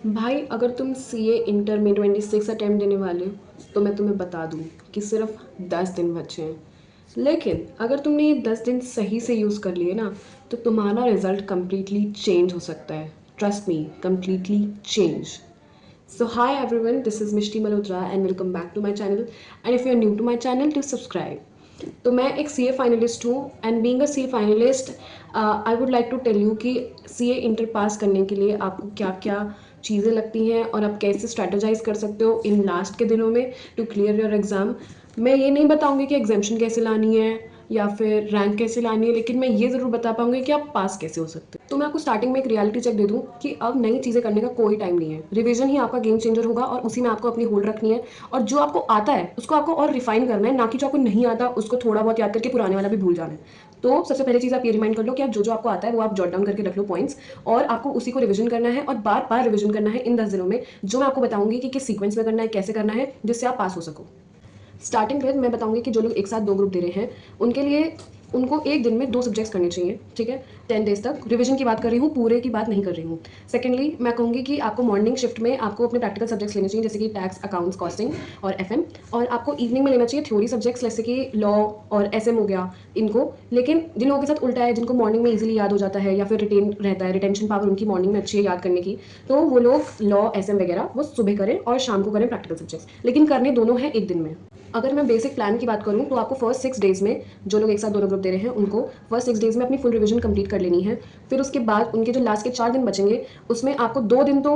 भाई अगर तुम सीए इंटर में 26 अटैम्प्ट देने वाले हो तो मैं तुम्हें बता दूँ कि सिर्फ 10 दिन बचे हैं। लेकिन अगर तुमने ये 10 दिन सही से यूज़ कर लिए ना तो तुम्हारा रिजल्ट कम्प्लीटली चेंज हो सकता है। Trust me, completely change. So hi everyone, this is Mishti Malhotra and welcome back to my channel. And if you are new to my channel, to subscribe. तो मैं एक सी ए फाइनलिस्ट हूँ and being a C A finalist I would like to tell you कि C A inter pass करने के लिए आपको क्या क्या चीज़ें लगती हैं और आप कैसे स्ट्रेटजाइज कर सकते हो इन लास्ट के दिनों में टू क्लियर योर एग्ज़ाम। मैं ये नहीं बताऊँगी कि एग्जामेशन कैसे लानी है या फिर रैंक कैसे लानी है, लेकिन मैं ये ज़रूर बता पाऊंगी कि आप पास कैसे हो सकते हैं। तो मैं आपको स्टार्टिंग में एक रियलिटी चेक दे दूं कि अब नई चीज़ें करने का कोई टाइम नहीं है। रिवीजन ही आपका गेम चेंजर होगा और उसी में आपको अपनी होल्ड रखनी है, और जो आपको आता है उसको आपको और रिफाइन करना है, ना कि जो आपको नहीं आता उसको थोड़ा बहुत याद करके पुराने वाला भी भूल जाना है। तो सबसे पहले चीज़ आप ये रिमाइंड कर लो कि आप जो जो आपको आता है वो आप जॉट डाउन करके रख लो पॉइंट्स, और आपको उसी को रिवीजन करना है और बार बार रिवीजन करना है इन 10 दिनों में, जो मैं आपको बताऊंगी कि किस सीक्वेंस में करना है, कैसे करना है, जिससे आप पास हो सको। स्टार्टिंग में मैं बताऊंगी कि जो लोग एक साथ 2 ग्रुप दे रहे हैं उनके लिए उनको एक दिन में 2 सब्जेक्ट्स करने चाहिए, ठीक है, 10 डेज तक। रिवीजन की बात कर रही हूँ, पूरे की बात नहीं कर रही हूँ। सेकेंडली मैं कहूँगी कि आपको मॉर्निंग शिफ्ट में आपको अपने प्रैक्टिकल सब्जेक्ट्स लेने चाहिए, जैसे कि टैक्स, अकाउंट्स, कॉस्टिंग और एफएम। और आपको इवनिंग में लेना चाहिए थ्योरी सब्जेक्ट्स, जैसे कि लॉ और एसएम हो गया इनको। लेकिन जिन लोगों के साथ उल्टा है, जिनको मॉर्निंग में ईजिली याद हो जाता है या फिर रिटेन रहता है, रिटेंशन पावर उनकी मॉर्निंग में अच्छी है याद करने की, तो वो लोग लॉ, एसएम वगैरह वो सुबह करें और शाम को करें प्रैक्टिकल सब्जेक्ट्स, लेकिन करने दोनों हैं एक दिन में। अगर मैं बेसिक प्लान की बात करूँ तो आपको फर्स्ट 6 डेज में, जो लोग एक साथ दोनों ग्रुप दे रहे हैं उनको फर्स्ट 6 डेज में अपनी फुल रिवीजन कंप्लीट कर लेनी है। फिर उसके बाद उनके जो लास्ट के 4 दिन बचेंगे उसमें आपको 2 दिन तो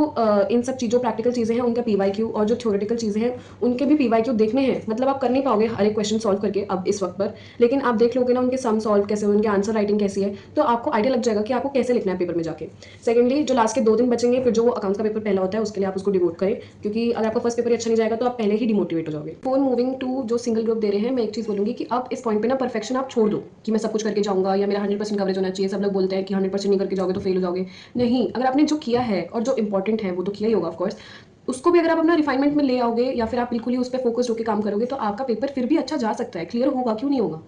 इन सब चीज़ों प्रैक्टिकल चीज़ें हैं उनका पीवाईक्यू, और जो थ्योरेटिकल चीज़ें हैं उनके भी पीवाईक्यू देखने हैं। मतलब आप कर नहीं पाओगे हर एक क्वेश्चन सॉल्व करके अब इस वक्त पर, लेकिन आप देख लोगे ना उनके सम सॉल्व कैसे हुए, उनके आंसर राइटिंग कैसी है, तो आपको आइडिया लग जाएगा कि आपको कैसे लिखना है पेपर में जाके। सेकेंडली जो लास्ट के 2 दिन बचेंगे, फिर जो अकाउंट्स का पेपर पहला होता है उसके लिए आप उसको डिवोट करें, क्योंकि अगर आपका फर्स्ट पेपर अच्छा नहीं जाएगा तो आप पहले ही डिमोटिवेट हो जाओगे। फोर मूविंग टू जो सिंगल ग्रुप दे रहे हैं, मैं एक चीज़ बोलूँगी कि अब इस पॉइंट पे ना परफेक्शन आप छोड़ दो कि मैं सब कुछ करके जाऊँगा या मेरा 100% कवरेज होना चाहिए। सब लोग बोलते हैं कि 100% नहीं करके जाओगे तो फेल हो जाओगे। नहीं, अगर आपने जो किया है और जो इंपॉर्टेंट है वो तो किया ही होगा ऑफकोर्स, उसको भी अगर आप अपना रिफाइनमेंट में ले आओगे या फिर आप बिल्कुल ही उस पर फोकस होकर काम करोगे तो आपका पेपर फिर भी अच्छा जा सकता है, क्लियर होगा, क्यों नहीं होगा।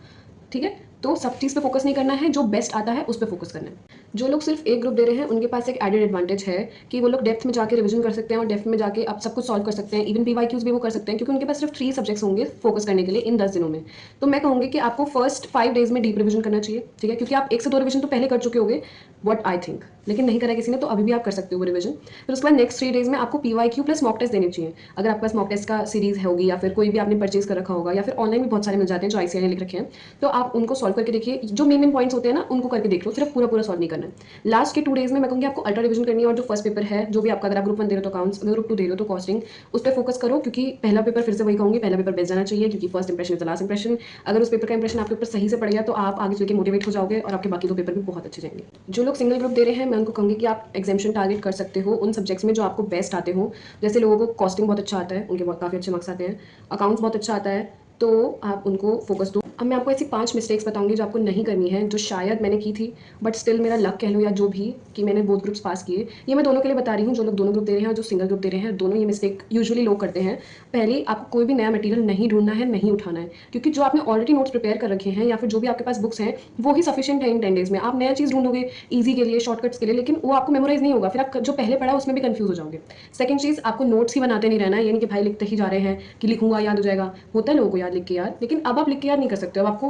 ठीक है, तो सब चीज़ पे फोकस नहीं करना है, जो बेस्ट आता है उस पर फोकस करना है। जो लोग सिर्फ एक ग्रुप दे रहे हैं उनके पास एक एडेड एडवांटेज है कि वो लोग डेप्थ में जाके रिवीजन कर सकते हैं और डेप्थ में जाके आप सब कुछ सॉल्व कर सकते हैं, इवन पीवाईक्यूज भी वो कर सकते हैं, क्योंकि उनके पास सिर्फ 3 सब्जेक्ट्स होंगे फोकस करने के लिए इन 10 दिनों में। तो मैं कहूँगी कि आपको फर्स्ट 5 डेज में डीप रिवीजन करना चाहिए, ठीक है, क्योंकि आप 1 से 2 रिवीजन तो पहले कर चुके होगे, व्हाट आई थिंक, लेकिन नहीं करा किसी ने तो अभी भी आप कर सकते हो वो रिवीजन। फिर उसके बाद नेक्स्ट 3 डेज में आपको पीवाईक्यू प्लस मॉक टेस्ट देने चाहिए। अगर आपके पास मॉक टेस्ट का सीरीज होगी या फिर कोई भी आपने परचेज कर रखा होगा या फिर ऑनलाइन भी बहुत सारे मिल जाते हैं जो आईसीआई ने लिख रखे हैं, तो आप उनको सॉल्व करके देखिए। जो मेन पॉइंट्स होते हैं ना उनको करके देख लो, सिर्फ पूरा पूरा सॉल्व नहीं करना है। लास्ट के 2 डेज में मैं कहूँगी आपको अल्ट्रा रिवीजन करनी है, और जो फर्स्ट पेपर है जो भी आपका, अगर आप ग्रुप 1 दे रहे हो तो अकाउंट्स, अगर ग्रुप 2 दे रहे हो तो कॉस्टिंग, उस पर फोकस करो, क्योंकि पहला पेपर फिर से वही कहूँगी, पहला पेपर बेस्ट जाना चाहिए, क्योंकि first impression is the last impression. अगर उस पेपर का इंप्रेशन आपके ऊपर सही से पड़ गया तो आप आगे चल के मोटिवेट हो जाओगे और आपके बाकी 2 पेपर भी बहुत अच्छे जाएंगे। जो लोग सिंगल ग्रुप दे रहे हैं मैं उनको कहूँगी कि आप एग्जामेशन टारगेट कर सकते हो उन सब्जेक्ट्स में जो आपको बेस्ट आते हो। जैसे लोगों को कॉस्टिंग बहुत अच्छा आता है, उनके बहुत काफ़ी अच्छे मार्क्स आते हैं, अकाउंट्स बहुत अच्छा आता है, तो आप उनको फोकस दो। अब मैं आपको ऐसी 5 मिस्टेक्स बताऊंगी जो आपको नहीं करनी है, जो शायद मैंने की थी बट स्टिल मेरा लक कह लो या जो भी, कि मैंने बोथ ग्रुप्स पास किए। ये मैं दोनों के लिए बता रही हूँ, जो लोग दोनों ग्रुप दे रहे हैं और जो सिंगल ग्रुप दे रहे हैं, दोनों ये मिस्टेक यूजुअली लोग करते हैं। पहली, आपको कोई भी नया मटेरियल नहीं ढूंढना है, नहीं उठाना है, क्योंकि जो आपने ऑलरेडी नोट्स प्रिपेयर कर रखे हैं या फिर जो भी आपके पास बुक्स हैं वो ही सफिशिएंट है इन 10 डेज में। आप नया चीज़ ढूंढोगे ईजी के लिए, शॉर्टकट्स के लिए, लेकिन वो आपको मेमोराइज नहीं होगा, फिर आप जो पहले पढ़ा उसमें भी कंफ्यूज हो जाओगे। सेकंड चीज़, आपको नोट्स ही बनाते नहीं रहना है, ये नहीं कि भाई लिखते ही जा रहे हैं कि लिखूंगा याद हो जाएगा। होता है लोगों को याद लिख के याद, लेकिन अब आप लिख के याद नहीं कर सकते, अब आपको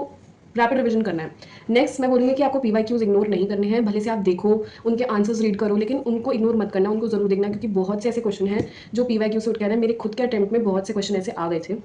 रैपिड रिवीजन करना है। नेक्स्ट मैं बोलूँगी कि आपको पीवाईक्यूज इग्नोर नहीं करने हैं, भले से आप देखो उनके आंसर्स रीड करो, लेकिन उनको इग्नोर मत करना, उनको जरूर देखना, क्योंकि बहुत से ऐसे क्वेश्चन हैं जो पीवाईक्यू से उठ के आ रहे हैं। मेरे खुद के अटेम्प्ट में बहुत से क्वेश्चन ऐसे आ गए थे।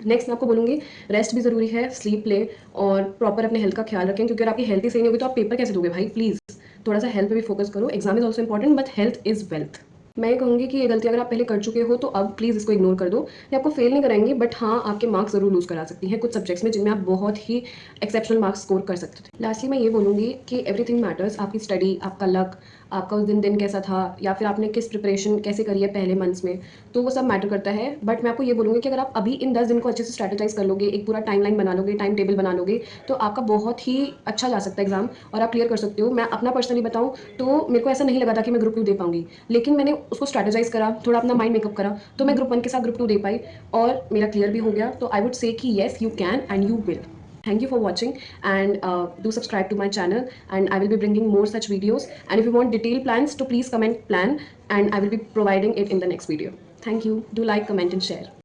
नेक्स्ट मैं आपको बोलूँगी रेस्ट भी ज़रूरी है, स्लीप ले और प्रॉपर अपने हेल्थ का ख्याल रखें, क्योंकि अगर आपकी हेल्थ ही सही नहीं होगी तो आप पेपर कैसे दोगे भाई। प्लीज़ थोड़ा सा हेल्थ पे भी फोकस करो। Exam is also important but health is wealth. मैं ये कहूँगी कि ये गलती अगर आप पहले कर चुके हो तो अब प्लीज़ इसको इग्नोर कर दो। ये आपको फेल नहीं कराएंगी बट हाँ आपके मार्क्स ज़रूर लूज़ करा सकती हैं कुछ सब्जेक्ट्स में जिनमें आप बहुत ही एक्सेप्शनल मार्क्स स्कोर कर सकते थे। लास्टली मैं ये बोलूँगी कि एवरीथिंग मैटर्स, आपकी स्टडी, आपका लक, आपका उस दिन कैसा था, या फिर आपने किस प्रिपरेशन कैसे करी है पहले मंथ्स में, तो वो सब मैटर करता है। बट मैं आपको ये बोलूँगी कि अगर आप अभी इन 10 दिन को अच्छे से स्ट्रैटेजाइज कर लोगे, एक पूरा टाइमलाइन बना लोगे, टाइम टेबल बना लोगे, तो आपका बहुत ही अच्छा जा सकता है एग्जाम और आप क्लियर कर सकते हो। मैं अपना पर्सनली बताऊँ तो मेरे को ऐसा नहीं लगा था कि मैं ग्रुप 2 दे पाऊंगी, लेकिन मैंने उसको स्ट्रैटेजाइज करा, थोड़ा अपना माइंड मेकअप करा, तो मैं ग्रुप 1 के साथ ग्रुप 2 दे पाई और मेरा क्लियर भी हो गया। तो आई वुड से कि yes you can and you will. Thank you for watching, and do subscribe to my channel, and I will be bringing more such videos. And if you want detailed plans, to please comment plan, and I will be providing it in the next video. Thank you. Do like, comment and share.